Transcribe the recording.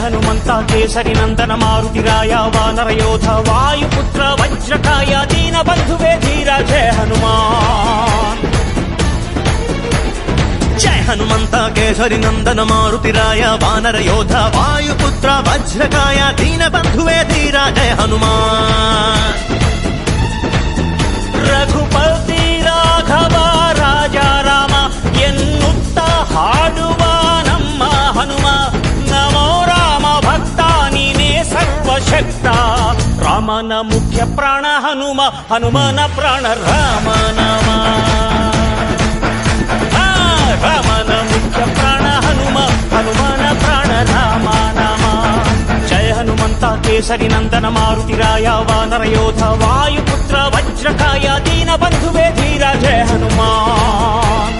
హనుమంత కేసరి నందన మారుతిరాయ వానర యోధ వాయుపుత్ర వజ్రకాయ దీన బంధువే ధీర జయ హనుమాన్. జయ హనుమంత కేసరి నందన మారుతిరాయ వానర యోధ వాయుపుత్ర వజ్రకాయ దీన బంధువే ధీర జయ హనుమాన్. ರಘುಪತಿ ರಾಘವ ರಾಜ ರಾಮ ಎನ್ನುತ್ತ ಹಾಡುವ ನಮ್ಮ ಹನುಮ ನಮೋ ರಾಮ ಭಕ್ತ ನೀನೇ ಸರ್ವಶಕ್ತ. ರಾಮನ ಮುಖ್ಯ ಪ್ರಾಣ ಹನುಮ ಹನುಮನ ಪ್ರಾಣ ರಾಮ ನಾಮ. ರಾಮನ ಮುಖ್ಯ ಪ್ರಾಣ ಹನುಮ ಹನುಮನ ಪ್ರಾಣ ರಾಮ ನಾಮ. ಜಯ ಹನುಮಂತ ಕೇಸರಿ ನಂದನ ಮಾರುತಿರಾಯ ವಾನರ ಯೋಧ ವಾಯುಪುತ್ರ ವಜ್ರಕಾಯ ದೀನ ಬಂಧುವೇ ಧೀರ ಜಯ ಹನುಮಾನ್.